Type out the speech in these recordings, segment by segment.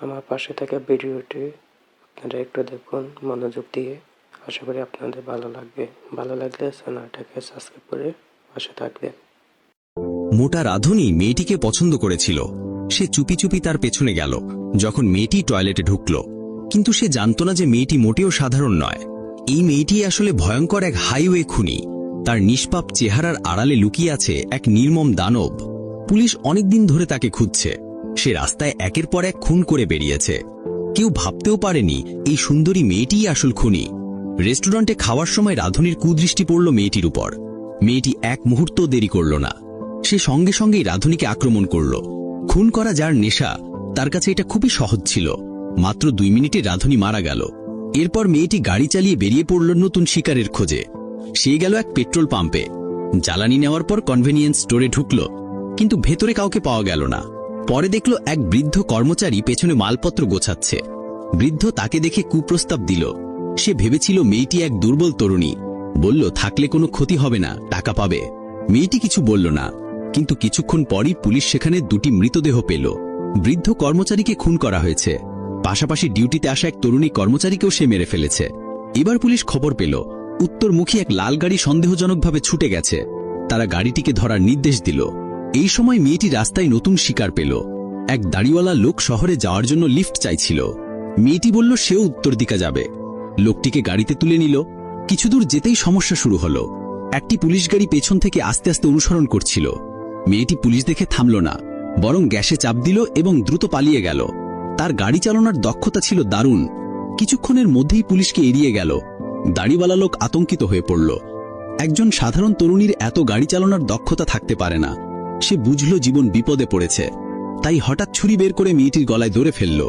আমার পাশে থাকা ভিডিওটি আপনারা একটু দেখুন মনোযোগ দিয়ে। আশা করি আপনাদের ভালো লাগবে। ভালো লাগলে চ্যানেলটাকে সাবস্ক্রাইব করে পাশে থাকবেন। মোটা রাধুনী মেয়েটিকে পছন্দ করেছিল। সে চুপি চুপি তার পেছনে গেল যখন মেয়েটি টয়লেটে ঢুকল। কিন্তু সে জানত না যে মেয়েটি মোটেও সাধারণ নয়। এই মেয়েটি আসলে ভয়ঙ্কর এক হাইওয়ে খুনি। তার নিষ্পাপ চেহারার আড়ালে লুকিয়ে আছে এক নির্মম দানব। পুলিশ অনেকদিন ধরে তাকে খুঁজছে। সে রাস্তায় একের পর এক খুন করে বেরিয়েছে। কেউ ভাবতেও পারেনি এই সুন্দরী মেয়েটিই আসল খুনি। রেস্টুরেন্টে খাওয়ার সময় রাধুনীর কুদৃষ্টি পড়ল মেয়েটির উপর। মেয়েটি এক মুহূর্ত দেরি করল না। সে সঙ্গে সঙ্গেই রাধুনীকে আক্রমণ করল। খুন করা যার নেশা, তার কাছে এটা খুবই সহজ ছিল। মাত্র 2 মিনিটে রাধুনী মারা গেল। এরপর মেয়েটি গাড়ি চালিয়ে বেরিয়ে পড়ল নতুন শিকারের খোঁজে। সে গেল এক পেট্রোল পাম্পে। জ্বালানি নেওয়ার পর কনভেনিয়েন্স স্টোরে ঢুকল, কিন্তু ভেতরে কাউকে পাওয়া গেল না। পরে দেখল এক বৃদ্ধ কর্মচারী পেছনে মালপত্র গোছাচ্ছে। বৃদ্ধ তাকে দেখে কুপ্রস্তাব দিল। সে ভেবেছিল মেয়েটি এক দুর্বল তরুণী। বলল, থাকলে কোনো ক্ষতি হবে না, টাকা পাবে। মেয়েটি কিছু বলল না, কিন্তু কিছুক্ষণ পরই পুলিশ সেখানে 2টি মৃতদেহ পেল। বৃদ্ধ কর্মচারীকে খুন করা হয়েছে। পাশাপাশি ডিউটিতে আসা এক তরুণী কর্মচারীকেও সে মেরে ফেলেছে। এবার পুলিশ খবর পেল উত্তরমুখী এক লাল গাড়ি সন্দেহজনকভাবে ছুটে গেছে। তারা গাড়িটিকে ধরার নির্দেশ দিল। এই সময় মেয়েটি রাস্তায় নতুন শিকার পেল। এক দাড়িওয়ালা লোক শহরে যাওয়ার জন্য লিফট চাইছিল। মেয়েটি বলল সেও উত্তর দিকে যাবে। লোকটিকে গাড়িতে তুলে নিল। কিছু দূর যেতেই সমস্যা শুরু হলো। একটি পুলিশ গাড়ি পেছন থেকে আস্তে আস্তে অনুসরণ করছিল। মেয়েটি পুলিশ দেখে থামল না, বরং গ্যাসে চাপ দিল এবং দ্রুত পালিয়ে গেল। তার গাড়ি চালানোর দক্ষতা ছিল দারুণ। কিছুক্ষণের মধ্যেই পুলিশকে এড়িয়ে গেল। দাড়িওয়ালা লোক আতঙ্কিত হয়ে পড়ল। একজন সাধারণ তরুণীর এত গাড়ি চালানোর দক্ষতা থাকতে পারে না। সে বুঝল জীবন বিপদে পড়েছে। তাই হঠাৎ ছুরি বের করে মেয়েটির গলায় ধরে ফেলল।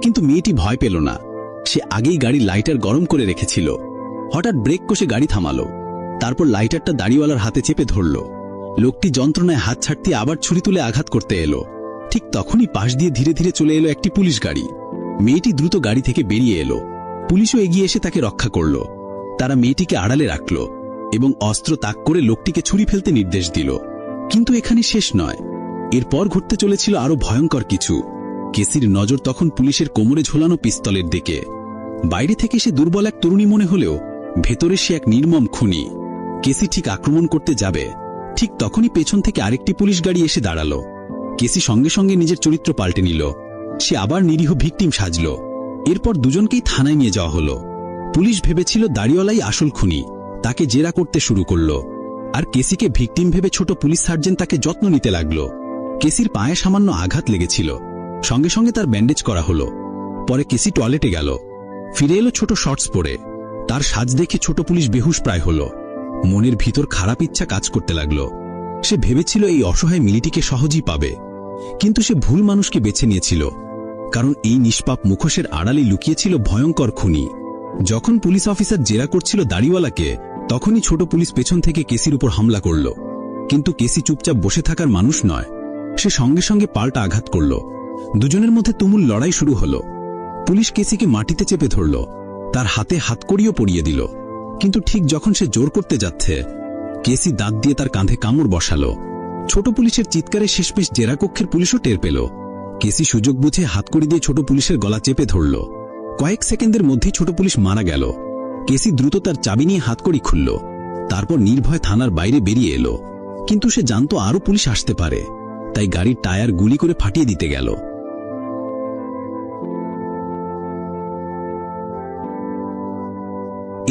কিন্তু মেয়েটি ভয় পেল না। সে আগেই গাড়ি লাইটার গরম করে রেখেছিল। হঠাৎ ব্রেক কষে গাড়ি থামালো। তারপর লাইটারটা দাড়িওয়ালার হাতে চেপে ধরল। লোকটি যন্ত্রণায় হাত ছাড়তে আবার ছুরি তুলে আঘাত করতে এলো। ঠিক তখনই পাশ দিয়ে ধীরে ধীরে চলে এলো একটি পুলিশ গাড়ি। মেয়েটি দ্রুত গাড়ি থেকে বেরিয়ে এলো। পুলিশও এগিয়ে এসে তাকে রক্ষা করল। তারা মেয়েটিকে আড়ালে রাখল এবং অস্ত্র তাক করে লোকটিকে ছুরি ফেলতে নির্দেশ দিল। কিন্তু এখানে শেষ নয়। এরপর ঘটতে চলেছিল আরো ভয়ঙ্কর কিছু। কেসির নজর তখন পুলিশের কোমরে ঝোলানো পিস্তলের দিকে। বাইরে থেকে সে দুর্বল এক তরুণী মনে হলেও ভেতরে সে এক নির্মম খুনি। কেসি ঠিক আক্রমণ করতে যাবে, ঠিক তখনই পেছন থেকে আরেকটি পুলিশ গাড়ি এসে দাঁড়াল। কেসি সঙ্গে সঙ্গে নিজের চরিত্র পাল্টে নিল। সে আবার নিরীহ ভিকটিম সাজল। এরপর দুজনকেই থানায় নিয়ে যাওয়া হলো। পুলিশ ভেবেছিল দাড়িওয়ালাই আসল খুনি। তাকে জেরা করতে শুরু করল। আর কেসিকে ভিকটিম ভেবে ছোট পুলিশ সার্জেন্ট তাকে যত্ন নিতে লাগল। কেসির পায়ে সামান্য আঘাত লেগেছিল। সঙ্গে সঙ্গে তার ব্যান্ডেজ করা হলো। পরে কেসি টয়লেটে গেল। ফিরে এলো ছোট শর্টস পরে। তার সাজ দেখে ছোট পুলিশ বেহুশ প্রায় হল। মনের ভিতর খারাপ ইচ্ছা কাজ করতে লাগল। সে ভেবেছিল এই অসহায় মিলিটিকে সহজেই পাবে। কিন্তু সে ভুল মানুষকে বেছে নিয়েছিল, কারণ এই নিষ্পাপ মুখোশের আড়ালে লুকিয়েছিল ভয়ঙ্কর খুনি। যখন পুলিশ অফিসার জেরা করছিল দাড়িওয়ালাকে, তখনই ছোট পুলিশ পেছন থেকে কেসির উপর হামলা করল। কিন্তু কেসি চুপচাপ বসে থাকার মানুষ নয়। সে সঙ্গে সঙ্গে পাল্টা আঘাত করল। দুজনের মধ্যে তুমুল লড়াই শুরু হল। পুলিশ কেসিকে মাটিতে চেপে ধরল। তার হাতে হাতকড়িও পরিয়ে দিল। কিন্তু ঠিক যখন সে জোর করতে যাচ্ছে, কেসি দাঁত দিয়ে তার কাঁধে কামড় বসাল। ছোট পুলিশের চিৎকারে শেষমেশ জেরা কক্ষের পুলিশও টের পেল। কেসি সুযোগ বুঝে হাতকড়ি দিয়ে ছোট পুলিশের গলা চেপে ধরল। কয়েক সেকেন্ডের মধ্যেই ছোট পুলিশ মারা গেল। কেসি দ্রুত তার চাবি নিয়ে হাতকড়ি খুলল। তারপর নির্ভয় থানার বাইরে বেরিয়ে এলো। কিন্তু সে জানত আরও পুলিশ আসতে পারে, তাই গাড়ির টায়ার গুলি করে ফাটিয়ে দিতে গেল।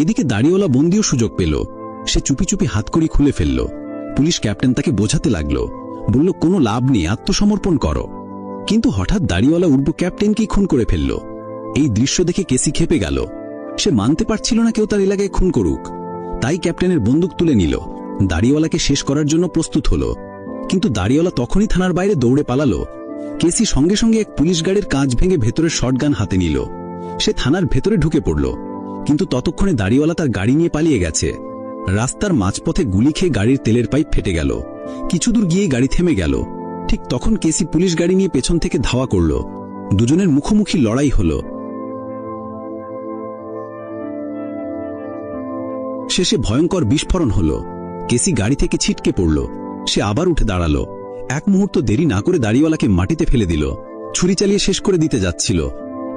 এদিকে দাড়িওয়ালা বন্দিও সুযোগ পেল। সে চুপি চুপি হাতকড়ি খুলে ফেলল। পুলিশ ক্যাপ্টেন তাকে বোঝাতে লাগল, বলল, কোনো লাভ নেই, আত্মসমর্পণ করো। কিন্তু হঠাৎ দাড়িওয়ালা উর্বু ক্যাপ্টেনকেই খুন করে ফেলল। এই দৃশ্য দেখে কেসি খেপে গেল। সে মানতে পারছিল না কেউ তার এলাকায় খুন করুক। তাই ক্যাপ্টেনের বন্দুক তুলে নিল। দাড়িওয়ালাকে শেষ করার জন্য প্রস্তুত হল। কিন্তু দাড়িওয়ালা তখনই থানার বাইরে দৌড়ে পালালো। কেসি সঙ্গে সঙ্গে এক পুলিশ গাড়ির কাঁচ ভেঙে ভেতরের শটগান হাতে নিল। সে থানার ভেতরে ঢুকে পড়ল। কিন্তু ততক্ষণে দাড়িওয়ালা তার গাড়ি নিয়ে পালিয়ে গেছে। রাস্তার মাঝপথে গুলি খেয়ে গাড়ির তেলের পাইপ ফেটে গেল। কিছু দূর গিয়ে গাড়ি থেমে গেল। ঠিক তখন কেসি পুলিশ গাড়ি নিয়ে পেছন থেকে ধাওয়া করল। দুজনের মুখোমুখি লড়াই হল। শেষে ভয়ঙ্কর বিস্ফোরণ হল। কেসি গাড়ি থেকে ছিটকে পড়ল। সে আবার উঠে দাঁড়ালো। এক মুহূর্ত দেরি না করে দাড়িওয়ালাকে মাটিতে ফেলে দিল। ছুরি চালিয়ে শেষ করে দিতে যাচ্ছিল,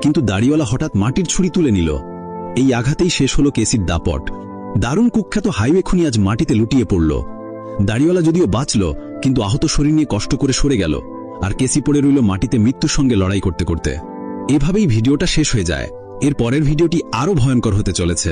কিন্তু দাড়িওয়ালা হঠাৎ মাটির ছুরি তুলে নিল। এই আঘাতেই শেষ হলো কেসির দাপট। দারুণ কুখ্যাত হাইওয়ে খুনি আজ মাটিতে লুটিয়ে পড়ল। দাড়িওয়ালা যদিও বাঁচল, কিন্তু আহত শরীর নিয়ে কষ্ট করে সরে গেল, আর কেসি পড়ে রইল মাটিতে মৃত্যুর সঙ্গে লড়াই করতে করতে। এভাবেই ভিডিওটা শেষ হয়ে যায়। এর পরের ভিডিওটি আরো ভয়ঙ্কর হতে চলেছে।